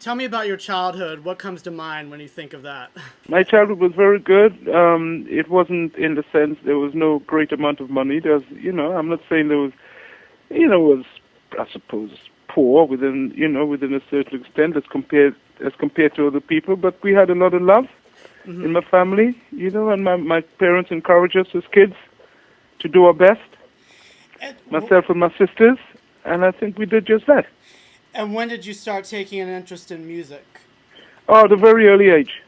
Tell me about your childhood. What comes to mind when you think of that? My childhood was very good. It wasn't in the sense there was no great amount of money. There's, I'm not saying there was, was, I suppose, poor within a certain extent as compared to other people. But we had a lot of love in my family, and my parents encouraged us as kids to do our best, myself and my sisters, and I think we did just that. And when did you start taking an interest in music? Oh, at a very early age.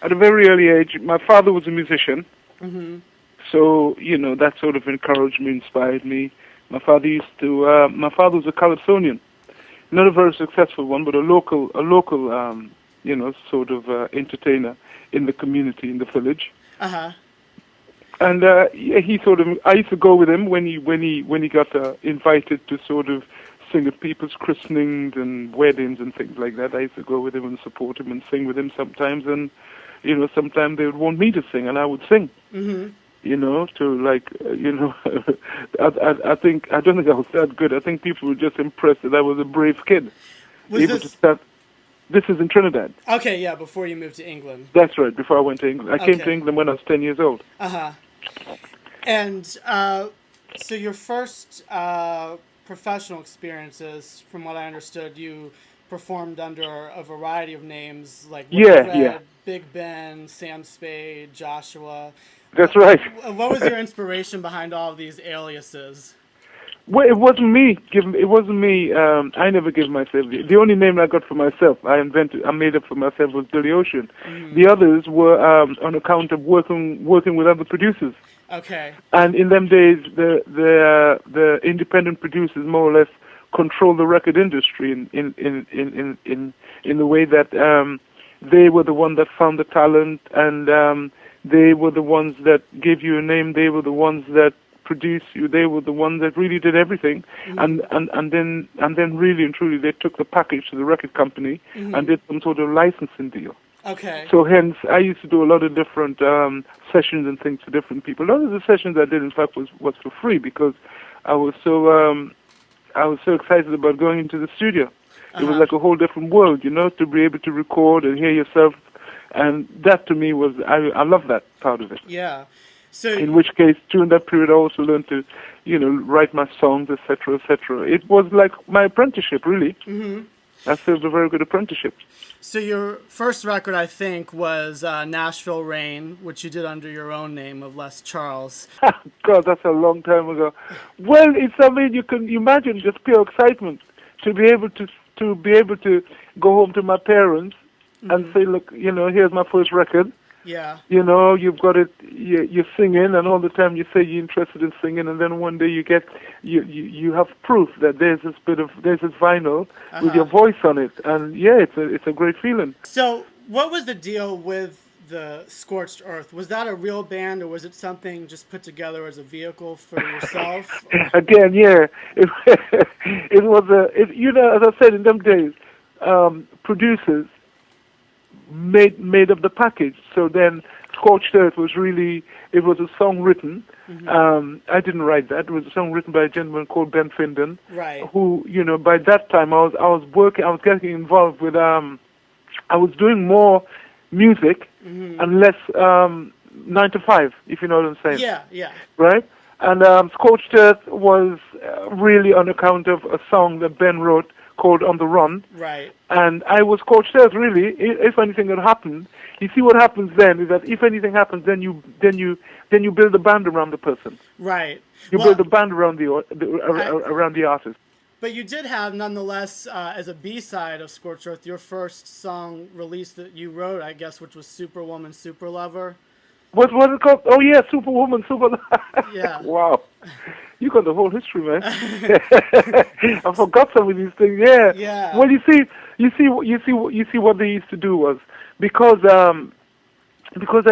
At a very early age, my father was a musician, so that sort of encouraged me, inspired me. My father was a Calypsonian, not a very successful one, but a local, sort of entertainer in the community, in the village. And I used to go with him when he got invited to sort of sing at people's christenings and weddings and things like that. I used to go with him and support him and sing with him sometimes. And sometimes they would want me to sing, and I would sing. I don't think I was that good. I think people were just impressed that I was a brave kid. This is in Trinidad. Okay, yeah, before you moved to England. That's right, before I went to England. I came to England when I was 10 years old. And so your first professional experiences, from what I understood, you performed under a variety of names like Big Ben, Sam Spade, Joshua. That's right. What was your inspiration behind all of these aliases? Well, it wasn't me. I never gave myself the only name I got for myself. I made up for myself was Billy Ocean. The others were on account of working with other producers. Okay. And in them days, the independent producers more or less controlled the record industry in the way that they were the ones that found the talent, and they were the ones that gave you a name. They were the ones that produced you. They were the ones that really did everything, and then really and truly they took the package to the record company and did some sort of licensing deal. Okay. So hence, I used to do a lot of different sessions and things for different people. A lot of the sessions I did, in fact, was for free because I was so excited about going into the studio. It was like a whole different world, to be able to record and hear yourself, and that to me was I love that part of it. Yeah. So in which case, during that period, I also learned to, write my songs, etc., etc. It was like my apprenticeship, really. I served a very good apprenticeship. So your first record, I think, was Nashville Rain, which you did under your own name of Les Charles. God, that's a long time ago. Well, you can imagine just pure excitement to be able to go home to my parents and say, look, here's my first record. Yeah. You've got it. You're singing, and all the time you say you're interested in singing, and then one day you have proof that there's this vinyl with your voice on it, and it's a great feeling. So, what was the deal with the Scorched Earth? Was that a real band, or was it something just put together as a vehicle for yourself? Again, yeah, it was as I said in them days, producers made up the package. So then Scorched Earth was a song written. I didn't write that. It was a song written by a gentleman called Ben Finden. Right. Who, by that time I was getting involved with, I was doing more music and less 9 to 5, if you know what I'm saying. Yeah. Right? And Scorched Earth was really on account of a song that Ben wrote called On the Run. Right. And I was Scorched Earth, really. If anything had happened, you see what happens then is that if anything happens, then you build a band around the person. Right. You build a band around the artist. But you did have, nonetheless, as a B-side of Scorched Earth, your first song release that you wrote, I guess, which was Superwoman, Superlover. What was it called? Oh yeah, Superwoman, Yeah. Wow, you got the whole history, man. I forgot some of these things. Yeah. Yeah. Well, you see what they used to do was because I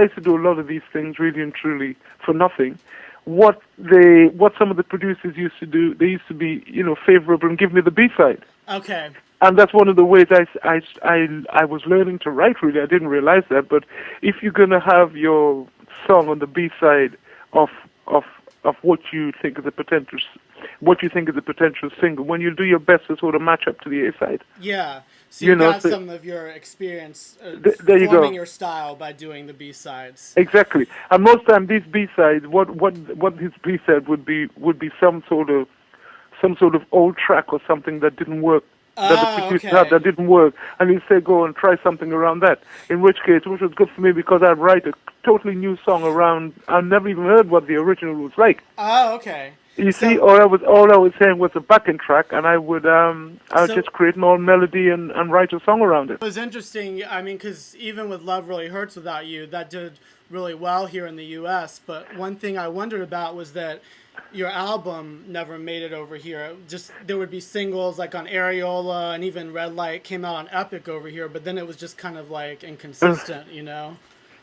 used to do a lot of these things really and truly for nothing. What some of the producers used to do, they used to be favorable and give me the B-side. Okay. And that's one of the ways I was learning to write. Really, I didn't realize that. But if you're gonna have your song on the B side of what you think is a potential single, when you do your best to sort of match up to the A side. Yeah. So you got So some of your experience there you forming go. your style by doing the B-sides. Exactly. And most time these B-sides, what his B-side would be some sort of old track or something that didn't work, that the Oh, producer had okay. that didn't work, and he'd say go and try something around that. In which was good for me because I'd write a totally new song around. I never even heard what the original was like. Oh, okay. You see, So, all I was saying was a backing track, and I would so just create my own melody and write a song around it. it was interesting. I mean, because even with Love Really Hurts Without You, that did really well here in the U.S. But one thing I wondered about was that your album never made it over here. Just there would be singles like on Areola and even Red Light came out on Epic over here, but then it was just kind of like Uh, inconsistent, you know?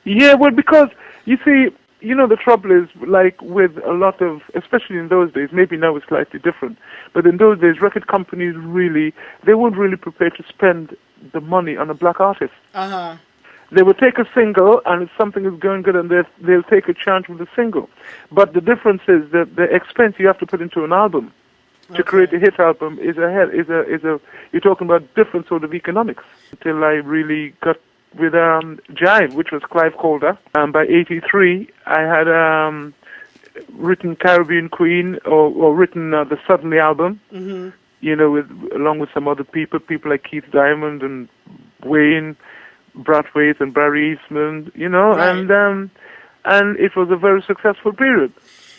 Yeah, well, because you see, the trouble is like with a lot of, especially in those days. Maybe now it's slightly different, but in those days, record companies they weren't really prepared to spend the money on a black artist. Uh huh. They will take a single, and if something is going good, and they'll take a chance with the single. But the difference is that the expense you have to put into an album to create a Okay. hit album is a you're talking about different sort of economics. Until I really got with Jive, which was Clive Calder. By '83, I had written Caribbean Queen or written the Suddenly album. Mm-hmm. Along with some other people like Keith Diamond and Wayne. Brathwaite and Barry Eastman, Right. and it was a very successful period.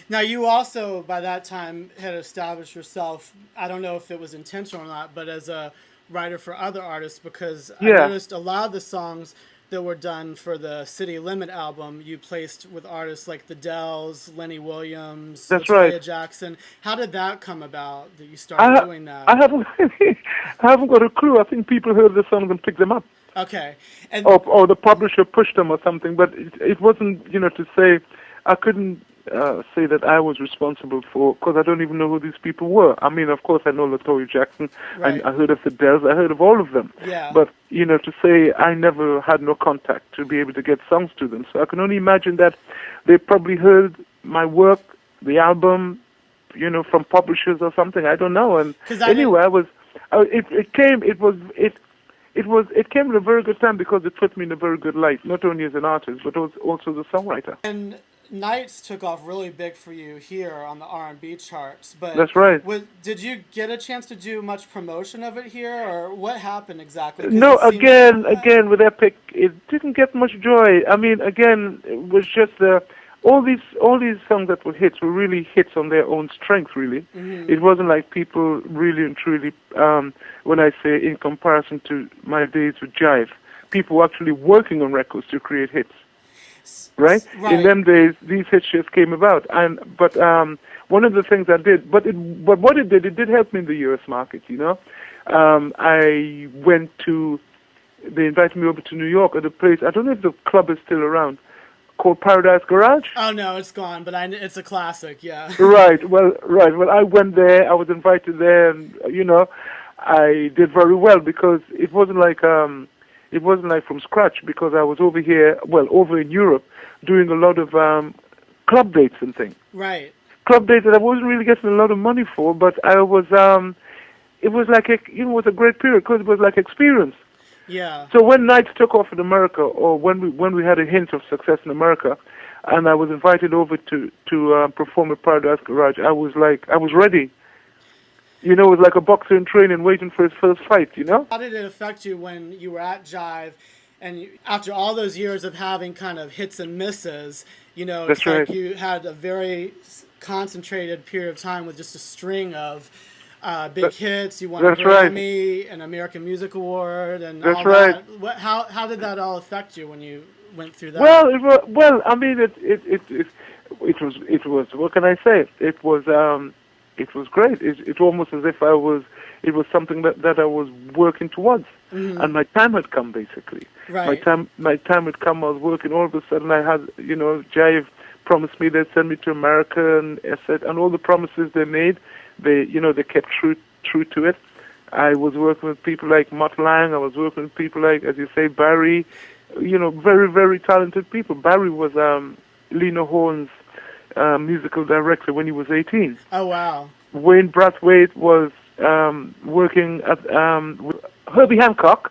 Now, you also, by that time, had established yourself, I don't know if it was intentional or not, but as a writer for other artists, because I Yeah, noticed a lot of the songs that were done for the City Limit album, you placed with artists like the Dells, Lenny Williams, that's right. Latoya Jackson. How did that come about that you I started ha- doing that? I haven't I haven't got a clue. I think people heard the songs and picked them up, Okay. And or the publisher pushed them or something. But it wasn't, to say. I couldn't say that I was responsible for, because I don't even know who these people were. I mean, of course, I know Latoya Jackson. right. I heard of the Dells. I heard of all of them. Yeah. But to say I never had no contact to be able to get songs to them. So I can only imagine that they probably heard my work, the album, from publishers or something. I don't know. And Because I didn't. anyway, it came at a very good time because it put me in a very good light, not only as an artist but also as a songwriter. And Nights took off really big for you here on the R&B charts, but That's right. did you get a chance to do much promotion of it here, or what happened exactly? Because No, it seemed, again with Epic, it didn't get much joy. I mean, again, it was just all these songs that were hits were really hits on their own strength. Really, it wasn't like people really and truly. When I say in comparison to my days with Jive, people were actually working on records to create hits. Right? In right, them days, these hits just came about. But one of the things I did, but what it did help me in the U.S. market. I went to. They invited me over to New York at a place. I don't know if the club is still around, called Paradise Garage. oh no, it's gone, but it's a classic, yeah. Right. Well, right. Well, I went there. I was invited there, and I did very well because it wasn't like from scratch because I was over here, over in Europe, doing a lot of club dates and things. Right, Club dates that I wasn't really getting a lot of money for, but I was. It was like it was a great period because it was like experience. yeah. So when Nights took off in America, or when we had a hint of success in America, and I was invited over to perform at Paradise Garage, I was ready. It was like a boxer in training, waiting for his first fight. How did it affect you when you were at Jive, and after all those years of having kind of hits and misses, That's it's like right. you had a very concentrated period of time with just a string of big That, hits. You won a that's right. Grammy, an American Music Award, and That's all right. that. How did that all affect you when you went through that? Well, I mean, it was. What can I say? It was great. It almost as if it was something that I was working towards, and my time had come basically. Right. My time had come. I was working. All of a sudden, I had Jive promised me they'd send me to America, and and all the promises they made, they kept true to it. I was working with people like Mutt Lang. I was working with people like, as you say, Barry. Very, very talented people. Barry was Lena Horne's musical director when he was 18. Oh wow. Wayne Brathwaite was working at Herbie Hancock.